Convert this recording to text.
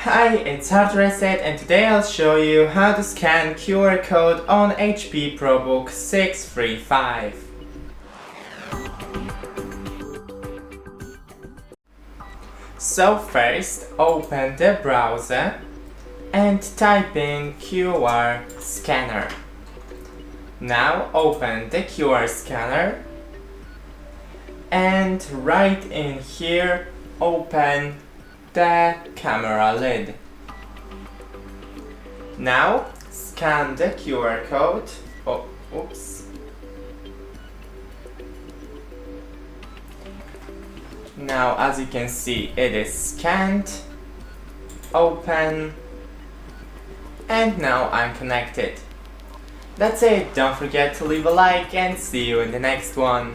Hi, it's HardReset and today I'll show you how to scan QR code on HP ProBook 635. So first, open the browser and type in QR scanner. Now open the QR scanner and right in here open the camera lid. Now scan the QR code. Oops. Now as you can see it is scanned. Open. And now I'm connected. That's it, don't forget to leave a like and see you in the next one.